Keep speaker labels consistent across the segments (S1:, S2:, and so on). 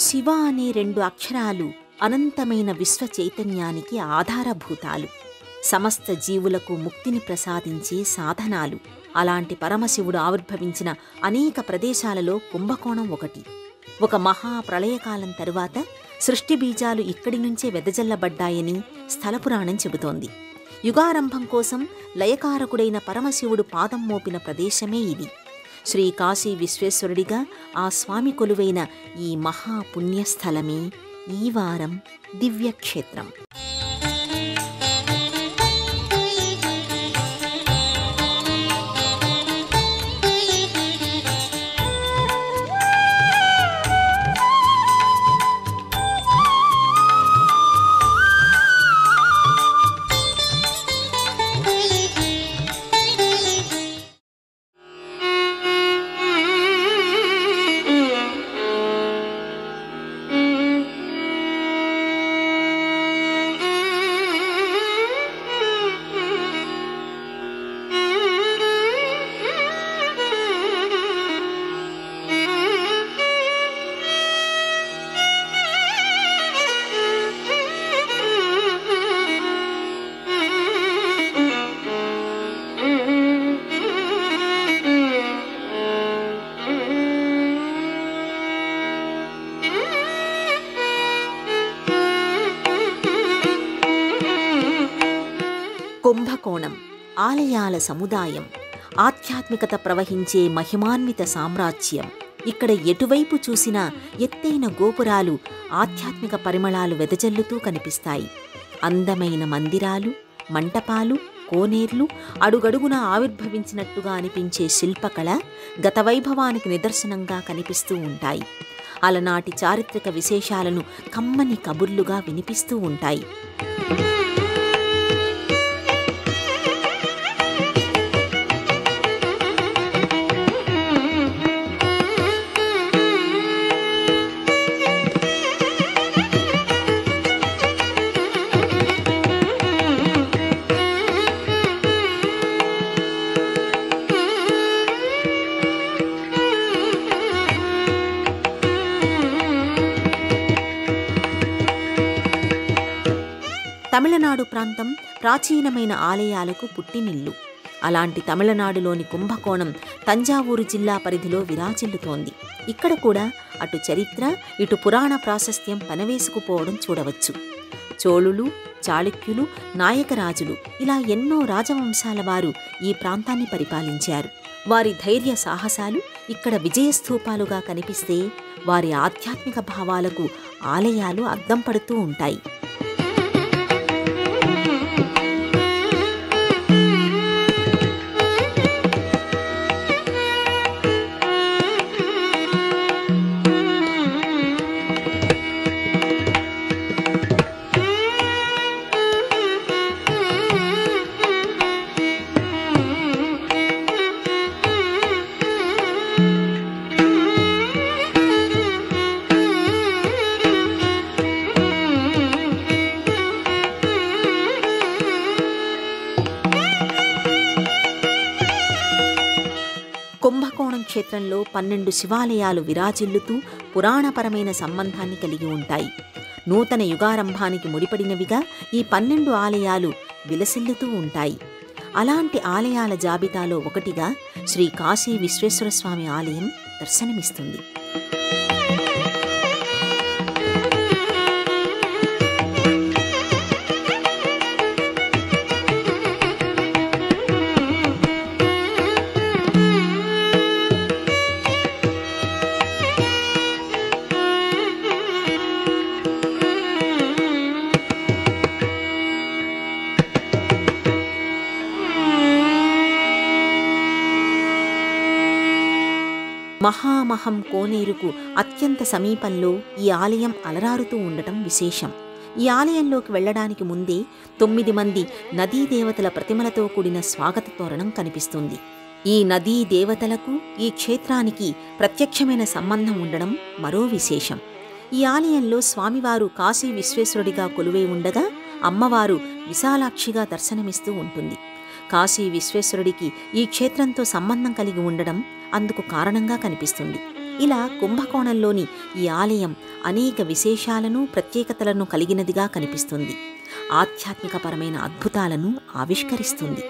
S1: శివ అనే 2 అక్షరాలు అనంతమైన విశ్వ చైతన్యానికి ఆధారభూతాలు, సమస్త జీవులకు ముక్తిని ప్రసాదించే సాధనాలు. అలాంటి పరమశివుడు ఆవిర్భవించిన అనేక ప్రదేశాలలో కుంభకోణం ఒకటి. ఒక మహాప్రళయకాలం తరువాత సృష్టి బీజాలు ఇక్కడి నుంచే వెదజల్లబడ్డాయని స్థలపురాణం చెబుతోంది. యుగారంభం కోసం లయకారకుడైన పరమశివుడు పాదం మోపిన ప్రదేశమే ఇది. శ్రీ కాశీ విశ్వేశ్వరుడిగా ఆ స్వామి కొలువైన ఈ మహాపుణ్యస్థలమే ఈ వారం దివ్యక్షేత్రం. కుంభకోణం ఆలయాల సముదాయం, ఆధ్యాత్మికత ప్రవహించే మహిమాన్విత సామ్రాజ్యం. ఇక్కడ ఎటువైపు చూసినా ఎత్తైన గోపురాలు, ఆధ్యాత్మిక పరిమళాలు వెదజల్లుతూ కనిపిస్తాయి. అందమైన మందిరాలు, మంటపాలు, కోనేర్లు, అడుగడుగున ఆవిర్భవించినట్టుగా అనిపించే శిల్పకళ గత వైభవానికి నిదర్శనంగా కనిపిస్తూ ఉంటాయి. అలనాటి చారిత్రక విశేషాలను కమ్మని కబుర్లుగా వినిపిస్తూ ఉంటాయి. తమిళనాడు ప్రాంతం ప్రాచీనమైన ఆలయాలకు పుట్టినిల్లు. అలాంటి తమిళనాడులోని కుంభకోణం తంజావూరు జిల్లా పరిధిలో విరాజిల్లుతోంది. ఇక్కడ కూడా అటు చరిత్ర, ఇటు పురాణ ప్రాశస్త్యం పనవేసుకుపోవడం చూడవచ్చు. చోళులు, చాళుక్యులు, నాయకరాజులు ఇలా ఎన్నో రాజవంశాల వారు ఈ ప్రాంతాన్ని పరిపాలించారు. వారి ధైర్య సాహసాలు ఇక్కడ విజయస్థూపాలుగా కనిపిస్తే, వారి ఆధ్యాత్మిక భావాలకు ఆలయాలు అద్దం పడుతూ ఉంటాయి. కుంభకోణం క్షేత్రంలో 12 శివాలయాలు విరాజిల్లుతూ పురాణపరమైన సంబంధాన్ని కలిగి ఉంటాయి. నూతన యుగారంభానికి ముడిపడినవిగా ఈ 12 ఆలయాలు విలసిల్లుతూ ఉంటాయి. అలాంటి ఆలయాల జాబితాలో ఒకటిగా శ్రీ కాశీ విశ్వేశ్వరస్వామి ఆలయం దర్శనమిస్తుంది. మహామహం కోనేరుకు అత్యంత సమీపంలో ఈ ఆలయం అలరారుతూ ఉండటం విశేషం. ఈ ఆలయంలోకి వెళ్లడానికి ముందే 9 మంది నదీ దేవతల ప్రతిమలతో కూడిన స్వాగత తోరణం కనిపిస్తుంది. ఈ నదీ దేవతలకు ఈ క్షేత్రానికి ప్రత్యక్షమైన సంబంధం ఉండడం మరో విశేషం. ఈ ఆలయంలో స్వామివారు కాశీ విశ్వేశ్వరుడిగా కొలువై ఉండగా, అమ్మవారు విశాలాక్షిగా దర్శనమిస్తూ ఉంటుంది. కాశీ విశ్వేశ్వరుడికి ఈ క్షేత్రంతో సంబంధం కలిగి ఉండడం అందుకు కారణంగా కనిపిస్తుంది. ఇలా కుంభకోణంలోని ఈ ఆలయం అనేక విశేషాలను, ప్రత్యేకతలను కలిగినదిగా కనిపిస్తుంది. ఆధ్యాత్మికపరమైన అద్భుతాలను ఆవిష్కరిస్తుంది.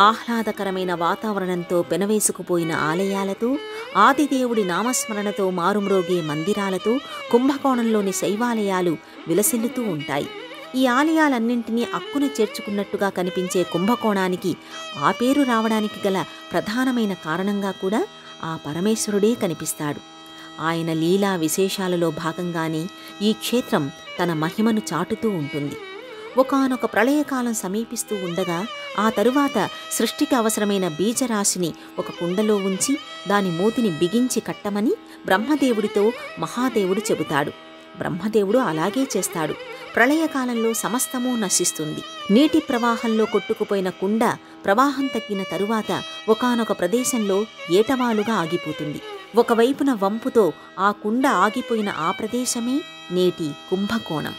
S1: ఆహ్లాదకరమైన వాతావరణంతో పెనవేసుకుపోయిన ఆలయాలతో, ఆదిదేవుడి నామస్మరణతో మారుమ్రోగే మందిరాలతో కుంభకోణంలోని శైవాలయాలు విలసిల్లుతూ ఉంటాయి. ఈ ఆలయాలన్నింటినీ అక్కున చేర్చుకున్నట్టుగా కనిపించే కుంభకోణానికి ఆ పేరు రావడానికి గల ప్రధానమైన కారణంగా కూడా ఆ పరమేశ్వరుడే కనిపిస్తాడు. ఆయన లీలా విశేషాలలో భాగంగానే ఈ క్షేత్రం తన మహిమను చాటుతూ ఉంటుంది. ఒకానొక ప్రళయకాలం సమీపిస్తూ ఉండగా ఆ తరువాత సృష్టికి అవసరమైన బీజరాశిని ఒక కుండలో ఉంచి దాని మూతిని బిగించి కట్టమని బ్రహ్మదేవుడితో మహాదేవుడు చెబుతాడు. బ్రహ్మదేవుడు అలాగే చేస్తాడు. ప్రళయకాలంలో సమస్తమూ నశిస్తుంది. నీటి ప్రవాహంలో కొట్టుకుపోయిన కుండ ప్రవాహం తగ్గిన తరువాత ఒకానొక ప్రదేశంలో ఏటవాలుగా ఆగిపోతుంది. ఒకవైపున వంపుతో ఆ కుండ ఆగిపోయిన ఆ ప్రదేశమే నేటి కుంభకోణం.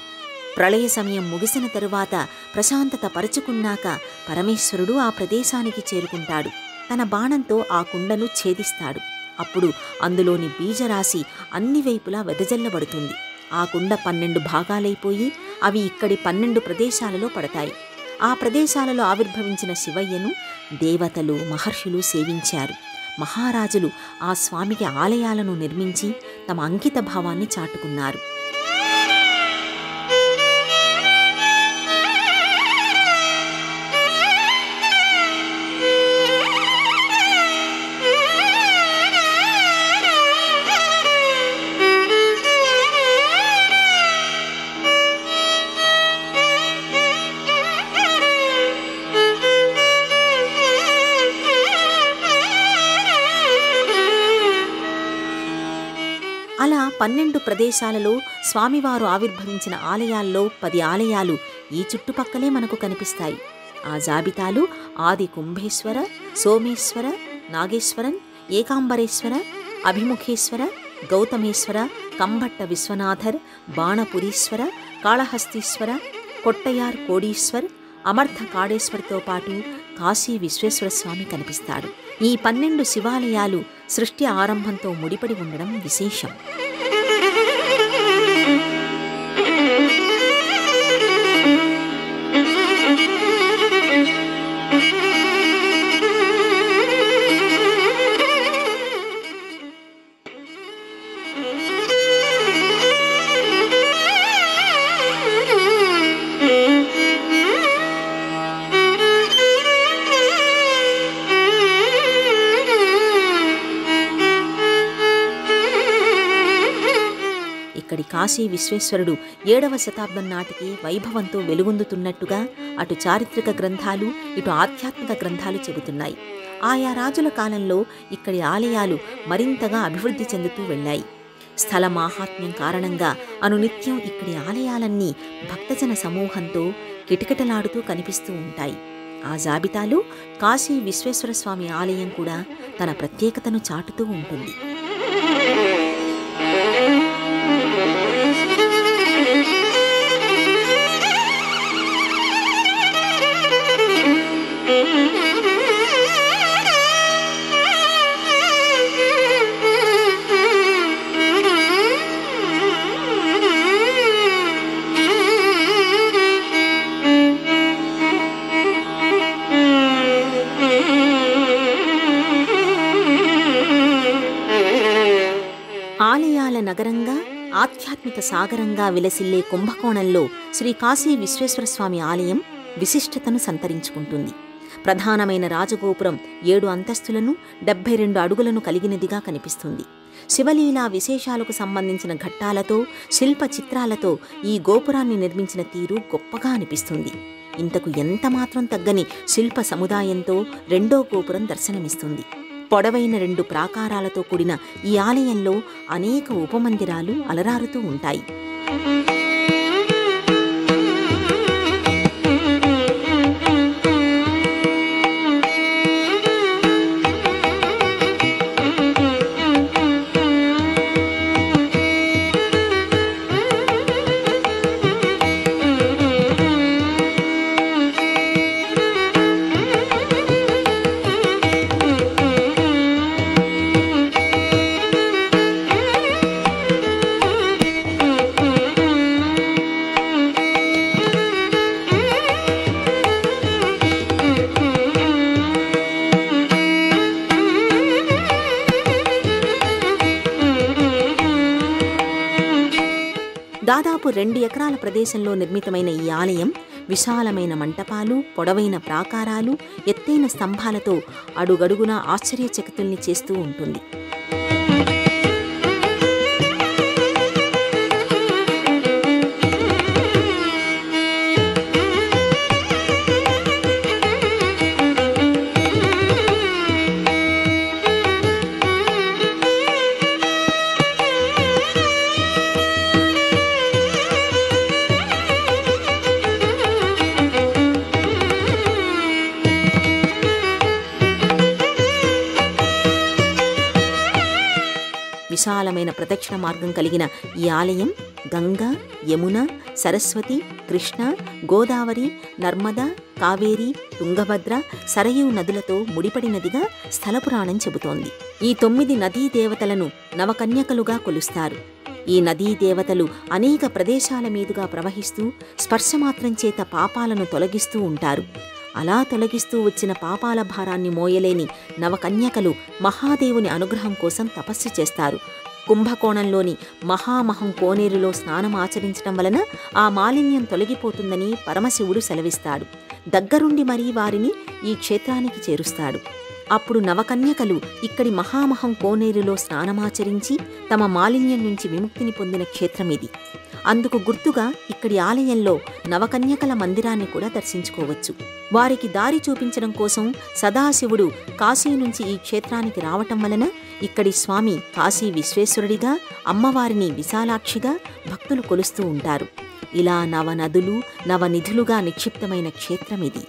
S1: ప్రళయ సమయం ముగిసిన తరువాత ప్రశాంతత పరుచుకున్నాక పరమేశ్వరుడు ఆ ప్రదేశానికి చేరుకుంటాడు. తన బాణంతో ఆ కుండను ఛేదిస్తాడు. అప్పుడు అందులోని బీజరాశి అన్ని వైపులా వెదజల్లబడుతుంది. ఆ కుండ 12 భాగాలైపోయి అవి ఇక్కడి 12 ప్రదేశాలలో పడతాయి. ఆ ప్రదేశాలలో ఆవిర్భవించిన శివయ్యను దేవతలు, మహర్షులు సేవించారు. మహారాజులు ఆ స్వామికి ఆలయాలను నిర్మించి తమ అంకిత భావాన్ని చాటుకున్నారు. అలా 12 ప్రదేశాలలో స్వామివారు ఆవిర్భవించిన ఆలయాల్లో 10 ఆలయాలు ఈ చుట్టుపక్కలే మనకు కనిపిస్తాయి. ఆ జాబితాలు ఆది కుంభేశ్వర, సోమేశ్వర, నాగేశ్వరన్, ఏకాంబరేశ్వర, అభిముఖేశ్వర, గౌతమేశ్వర, కంభట్ట విశ్వనాథర్, బాణపురీశ్వర, కాళహస్తీశ్వర, కొట్టయార్ కోడీశ్వర్, అమర్థ కాడేశ్వర్తో పాటు కాశీ విశ్వేశ్వర స్వామి కనిపిస్తాడు. ఈ 12 శివాలయాలు సృష్టి ఆరంభంతో ముడిపడి ఉండడం విశేషం. ఇక్కడి కాశీ విశ్వేశ్వరుడు 7వ శతాబ్దం నాటికి వైభవంతో వెలుగొందుతున్నట్టుగా అటు చారిత్రక గ్రంథాలు, ఇటు ఆధ్యాత్మిక గ్రంథాలు చెబుతున్నాయి. ఆయా రాజుల కాలంలో ఇక్కడి ఆలయాలు మరింతగా అభివృద్ధి చెందుతూ వెళ్ళాయి. స్థల మాహాత్మ్యం కారణంగా అనునిత్యం ఇక్కడి ఆలయాలన్నీ భక్తజన సమూహంతో కిటకిటలాడుతూ కనిపిస్తూ ఉంటాయి. ఆ జాబితాలో కాశీ విశ్వేశ్వర స్వామి ఆలయం కూడా తన ప్రత్యేకతను చాటుతూ ఉంటుంది. ఆలయాల నగరంగా, ఆధ్యాత్మిక సాగరంగా విలసిల్లే కుంభకోణంలో శ్రీ కాశీ విశ్వేశ్వరస్వామి ఆలయం విశిష్టతను సంతరించుకుంటుంది. ప్రధానమైన రాజగోపురం 7 అంతస్తులను 72 అడుగులను కలిగినదిగా కనిపిస్తుంది. శివలీలా విశేషాలకు సంబంధించిన ఘట్టాలతో, శిల్ప చిత్రాలతో ఈ గోపురాన్ని నిర్మించిన తీరు గొప్పగా అనిపిస్తుంది. ఇంతకు ఎంతమాత్రం తగ్గని శిల్ప సముదాయంతో రెండో గోపురం దర్శనమిస్తుంది. పొడవైన 2 ప్రాకారాలతో కూడిన ఈ ఆలయంలో అనేక ఉపమందిరాలు అలరారుతూ ఉంటాయి. దాదాపు 2 ఎకరాల ప్రదేశంలో నిర్మితమైన ఈ ఆలయం విశాలమైన మంటపాలు, పొడవైన ప్రాకారాలు, ఎత్తైన స్తంభాలతో అడుగడుగునా ఆశ్చర్యచకితుల్ని చేస్తూ ఉంటుంది. విశాలమైన ప్రదక్షిణ మార్గం కలిగిన ఈ ఆలయం గంగా, యమున, సరస్వతి, కృష్ణ, గోదావరి, నర్మదా, కావేరి, తుంగభద్ర, సరయూ నదులతో ముడిపడినదిగా స్థలపురాణం చెబుతోంది. ఈ 9 నదీ దేవతలను నవకన్యకలుగా కొలుస్తారు. ఈ నదీ దేవతలు అనేక ప్రదేశాల మీదుగా ప్రవహిస్తూ స్పర్శమాత్రం చేత పాపాలను తొలగిస్తూ ఉంటారు. అలా తొలగిస్తూ వచ్చిన పాపాల భారాన్ని మోయలేని నవకన్యకలు మహాదేవుని అనుగ్రహం కోసం తపస్సు చేస్తారు. కుంభకోణంలోని మహామహం కోనేరులో స్నానం ఆచరించడం వలన ఆ మాలిన్యం తొలగిపోతుందని పరమశివుడు సెలవిస్తాడు. దగ్గరుండి మరీ వారిని ఈ క్షేత్రానికి చేరుస్తాడు. అప్పుడు నవకన్యకలు ఇక్కడి మహామహం కోనేరులో స్నానమాచరించి తమ మాలిన్యం నుంచి విముక్తిని పొందిన క్షేత్రమిది. అందుకు గుర్తుగా ఇక్కడి ఆలయంలో నవకన్యకల మందిరాన్ని కూడా దర్శించుకోవచ్చు. వారికి దారి చూపించడం కోసం సదాశివుడు కాశీ నుంచి ఈ క్షేత్రానికి రావటం వలన ఇక్కడి స్వామి కాశీ విశ్వేశ్వరుడిగా, అమ్మవారిని విశాలాక్షిగా భక్తులు కొలుస్తూ ఉంటారు. ఇలా నవనదులు, నవనిధులుగా నిక్షిప్తమైన క్షేత్రమిది.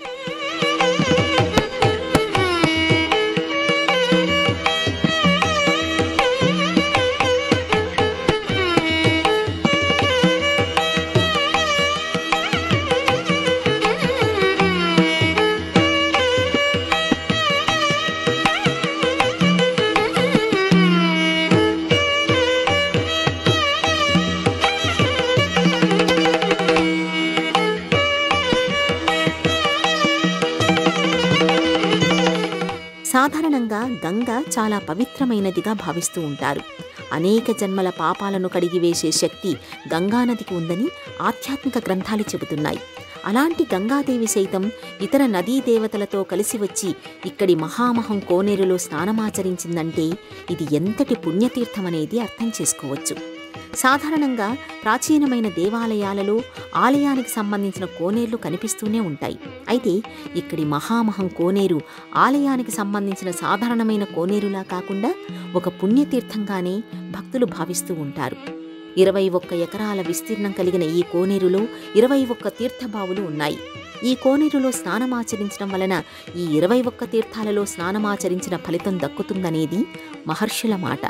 S1: సాధారణంగా గంగ చాలా పవిత్రమైనదిగా భావిస్తూ ఉంటారు. అనేక జన్మల పాపాలను కడిగివేసే శక్తి గంగానదికి ఉందని ఆధ్యాత్మిక గ్రంథాలు చెబుతున్నాయి. అలాంటి గంగాదేవి సైతం ఇతర నదీ దేవతలతో కలిసి వచ్చి ఇక్కడి మహామహం కోనేరులో స్నానమాచరించిందంటే ఇది ఎంతటి పుణ్యతీర్థమనేది అర్థం చేసుకోవచ్చు. సాధారణంగా ప్రాచీనమైన దేవాలయాలలో ఆలయానికి సంబంధించిన కోనేర్లు కనిపిస్తూనే ఉంటాయి. అయితే ఇక్కడి మహామహం కోనేరు ఆలయానికి సంబంధించిన సాధారణమైన కోనేరులా కాకుండా ఒక పుణ్యతీర్థంగానే భక్తులు భావిస్తూ ఉంటారు. 21 ఎకరాల విస్తీర్ణం కలిగిన ఈ కోనేరులో 21 తీర్థబావులు ఉన్నాయి. ఈ కోనేరులో స్నానమాచరించడం వలన ఈ 21 తీర్థాలలో స్నానమాచరించిన ఫలితం దక్కుతుందనేది మహర్షుల మాట.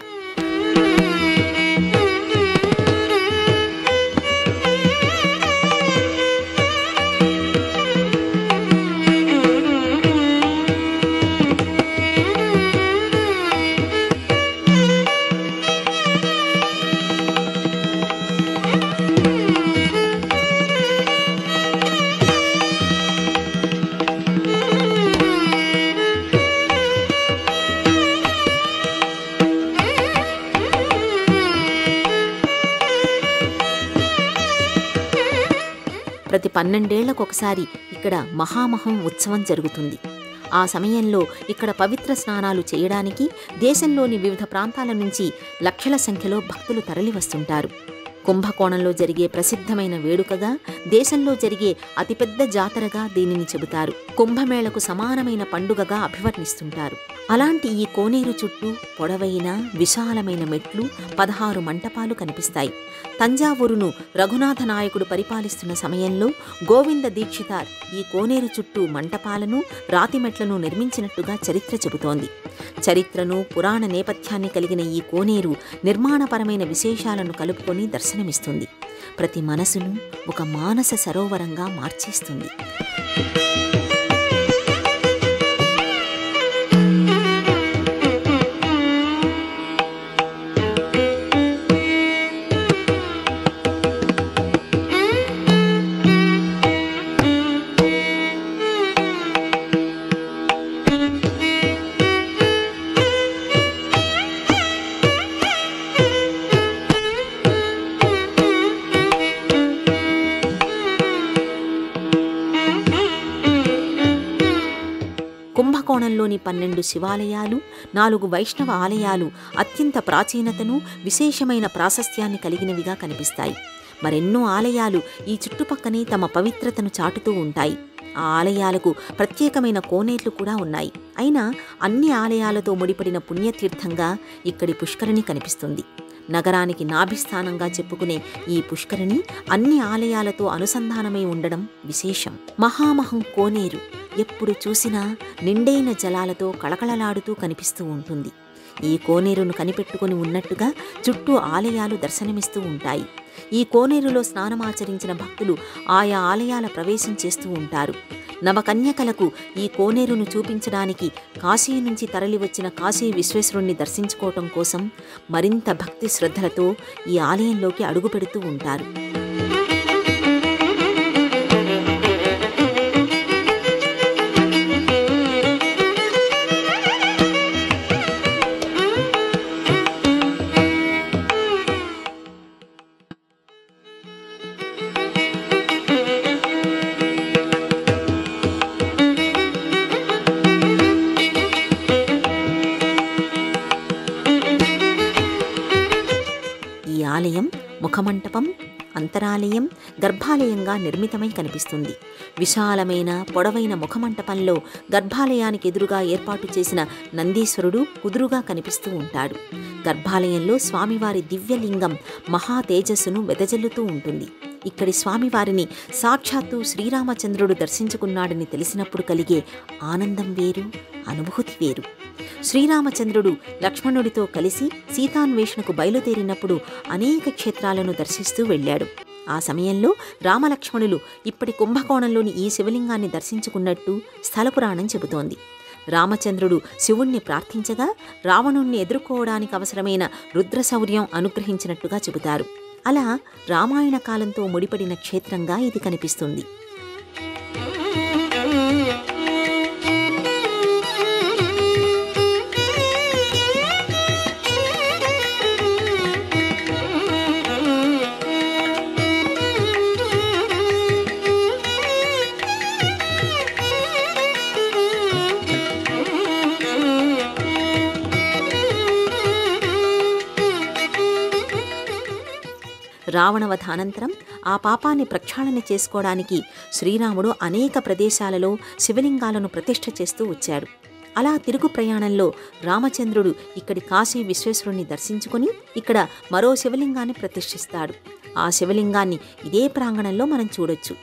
S1: ప్రతి 12 ఏళ్లకొకసారి ఇక్కడ మహామహం ఉత్సవం జరుగుతుంది. ఆ సమయంలో ఇక్కడ పవిత్ర స్నానాలు చేయడానికి దేశంలోని వివిధ ప్రాంతాల నుంచి లక్షల సంఖ్యలో భక్తులు తరలివస్తుంటారు. కుంభకోణంలో జరిగే ప్రసిద్ధమైన వేడుకగా, దేశంలో జరిగే అతిపెద్ద జాతరగా దీనిని చెబుతారు. కుంభమేళకు సమానమైన పండుగగా అభివర్ణిస్తుంటారు. అలాంటి ఈ కోనేరు చుట్టూ పొడవైన విశాలమైన మెట్లు, 16 మంటపాలు కనిపిస్తాయి. తంజావూరును రఘునాథ నాయకుడు పరిపాలిస్తున్న సమయంలో గోవింద దీక్షితార్ ఈ కోనేరు చుట్టూ మంటపాలను, రాతి మెట్లను నిర్మించినట్టుగా చరిత్ర చెబుతోంది. చరిత్రను, పురాణ నేపథ్యాన్ని కలిగిన ఈ కోనేరు నిర్మాణపరమైన విశేషాలను కలుపుకొని దర్శనమిస్తుంది. ప్రతి మనసును ఒక మానస సరోవరంగా మార్చేస్తుంది. కుంభకోణంలోని 12 శివాలయాలు, 4 వైష్ణవ ఆలయాలు అత్యంత ప్రాచీనతను, విశేషమైన ప్రాశస్త్యాన్ని కలిగినవిగా కనిపిస్తాయి. మరెన్నో ఆలయాలు ఈ చుట్టుపక్కనే తమ పవిత్రతను చాటుతూ ఉంటాయి. ఆ ఆలయాలకు ప్రత్యేకమైన కోనేర్లు కూడా ఉన్నాయి. అయినా అన్ని ఆలయాలతో ముడిపడిన పుణ్యతీర్థంగా ఇక్కడి పుష్కరిణి కనిపిస్తుంది. నగరానికి నాభిస్థానంగా చెప్పుకునే ఈ పుష్కరిణి అన్ని ఆలయాలతో అనుసంధానమై ఉండడం విశేషం. మహామహం కోనేరు ఎప్పుడు చూసినా నిండైన జలాలతో కళకళలాడుతూ కనిపిస్తూ ఉంటుంది. ఈ కోనేరును కనిపెట్టుకుని ఉన్నట్టుగా చుట్టూ ఆలయాలు దర్శనమిస్తూ ఉంటాయి. ఈ కోనేరులో స్నానమాచరించిన భక్తులు ఆయా ఆలయాల ప్రవేశం చేస్తూ ఉంటారు. నవకన్యకలకు ఈ కోనేరును చూపించడానికి కాశీ నుంచి తరలివచ్చిన కాశీ విశ్వేశ్వరుణ్ణి దర్శించుకోవటం కోసం మరింత భక్తి శ్రద్ధలతో ఈ ఆలయంలోకి అడుగుపెడుతూ ఉంటారు. ఆలయం ముఖమంటపం, అంతరాలయం, గర్భాలయంగా నిర్మితమై కనిపిస్తుంది. విశాలమైన పొడవైన ముఖమంటపంలో గర్భాలయానికి ఎదురుగా ఏర్పాటు చేసిన నందీశ్వరుడు కుదురుగా కనిపిస్తూ ఉంటాడు. గర్భాలయంలో స్వామివారి దివ్యలింగం మహా తేజస్సును వెదజల్లుతూ ఉంటుంది. ఇక్కడి స్వామివారిని సాక్షాత్తు శ్రీరామచంద్రుడు దర్శించుకున్నాడని తెలిసినప్పుడు కలిగే ఆనందం వేరు, అనుభూతి వేరు. శ్రీరామచంద్రుడు లక్ష్మణుడితో కలిసి సీతాన్వేషణకు బయలుదేరినప్పుడు అనేక క్షేత్రాలను దర్శిస్తూ వెళ్ళాడు. ఆ సమయంలో రామలక్ష్మణులు ఇప్పటి కుంభకోణంలోని ఈ శివలింగాన్ని దర్శించుకున్నట్టు స్థలపురాణం చెబుతోంది. రామచంద్రుడు శివుణ్ణి ప్రార్థించగా రావణుణ్ణి ఎదుర్కోవడానికి అవసరమైన రుద్రశౌర్యం అనుగ్రహించినట్టుగా చెబుతారు. అలా రామాయణ కాలంతో ముడిపడిన క్షేత్రంగా ఇది కనిపిస్తుంది. రావణవధ అనంతరం ఆ పాపాన్ని ప్రక్షాళన చేసుకోవడానికి శ్రీరాముడు అనేక ప్రదేశాలలో శివలింగాలను ప్రతిష్ఠ చేస్తూ వచ్చాడు. అలా తిరుగు ప్రయాణంలో రామచంద్రుడు ఇక్కడి కాశీ విశ్వేశ్వరుణ్ణి దర్శించుకుని ఇక్కడ మరో శివలింగాన్ని ప్రతిష్ఠిస్తాడు. ఆ శివలింగాన్ని ఇదే ప్రాంగణంలో మనం చూడొచ్చు.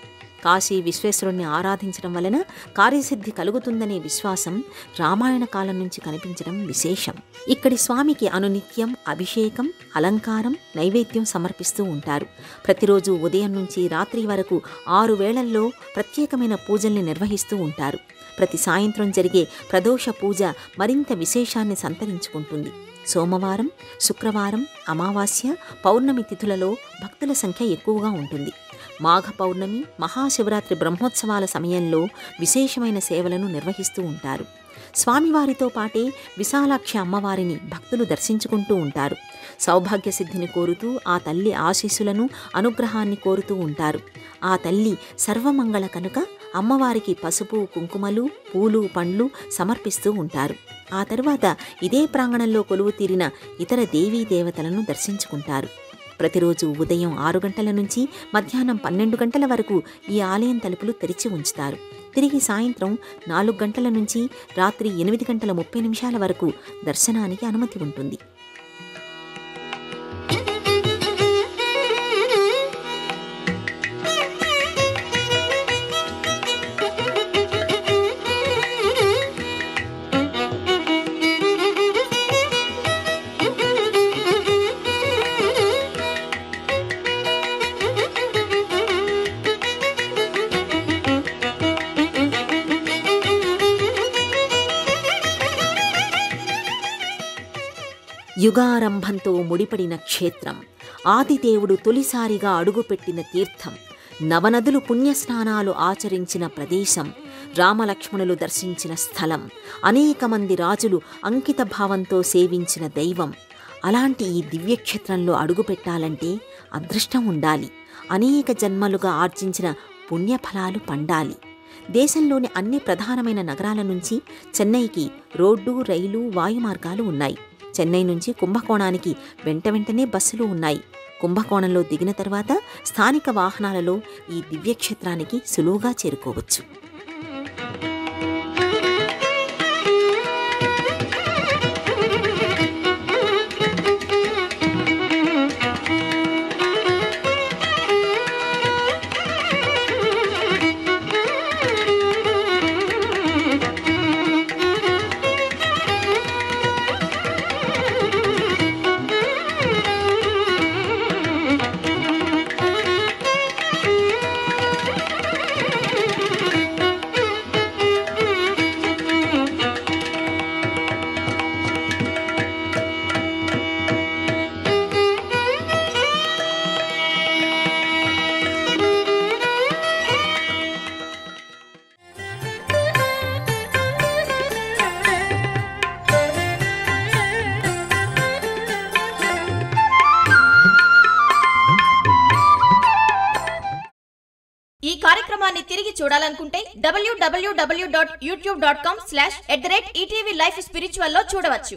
S1: కాశీ విశ్వేశ్వరుణ్ణి ఆరాధించడం వలన కార్యసిద్ధి కలుగుతుందనే విశ్వాసం రామాయణ కాలం నుంచి కనిపించడం విశేషం. ఇక్కడి స్వామికి అనునిత్యం అభిషేకం, అలంకారం, నైవేద్యం సమర్పిస్తూ ఉంటారు. ప్రతిరోజు ఉదయం నుంచి రాత్రి వరకు 6 వేళల్లో ప్రత్యేకమైన పూజల్ని నిర్వహిస్తూ ఉంటారు. ప్రతి సాయంత్రం జరిగే ప్రదోష పూజ మరింత విశేషాన్ని సంతరించుకుంటుంది. సోమవారం, శుక్రవారం, అమావాస్య, పౌర్ణమి తిథులలో భక్తుల సంఖ్య ఎక్కువగా ఉంటుంది. మాఘ పౌర్ణమి, మహాశివరాత్రి బ్రహ్మోత్సవాల సమయంలో విశేషమైన సేవలను నిర్వహిస్తూ ఉంటారు. స్వామివారితో పాటే విశాలాక్షి అమ్మవారిని భక్తులు దర్శించుకుంటూ ఉంటారు. సౌభాగ్య సిద్ధిని కోరుతూ ఆ తల్లి ఆశీస్సులను, అనుగ్రహాన్ని కోరుతూ ఉంటారు. ఆ తల్లి సర్వమంగళ కనుక అమ్మవారికి పసుపు, కుంకుమలు, పూలు, పండ్లు సమర్పిస్తూ ఉంటారు. ఆ తరువాత ఇదే ప్రాంగణంలో కొలువు తీరిన ఇతర దేవీ దేవతలను దర్శించుకుంటారు. ప్రతిరోజు ఉదయం 6 గంటల నుంచి మధ్యాహ్నం 12 గంటల వరకు ఈ ఆలయం తలుపులు తెరిచి ఉంచుతారు. తిరిగి సాయంత్రం 4 గంటల నుంచి రాత్రి 8:30 వరకు దర్శనానికి అనుమతి ఉంటుంది. యుగారంభంతో ముడిపడిన క్షేత్రం, ఆదిదేవుడు తొలిసారిగా అడుగుపెట్టిన తీర్థం, నవనదులు పుణ్యస్నానాలు ఆచరించిన ప్రదేశం, రామలక్ష్మణులు దర్శించిన స్థలం, అనేక మంది రాజులు అంకిత భావంతో సేవించిన దైవం. అలాంటి ఈ దివ్యక్షేత్రంలో అడుగుపెట్టాలంటే అదృష్టం ఉండాలి. అనేక జన్మలుగా ఆర్జించిన పుణ్యఫలాలు పండాలి. దేశంలోని అన్ని ప్రధానమైన నగరాల నుంచి చెన్నైకి రోడ్డు, రైలు, వాయు మార్గాలు ఉన్నాయి. చెన్నై నుంచి కుంభకోణానికి వెంటనే బస్సులు ఉన్నాయి. కుంభకోణంలో దిగిన తర్వాత స్థానిక వాహనాలలో ఈ దివ్యక్షేత్రానికి సులువుగా చేరుకోవచ్చు.
S2: ఈ కార్యక్రమాన్ని తిరిగి చూడాలనుకుంటే www.youtube.com/@ETV Life Spiritual లో చూడవచ్చు.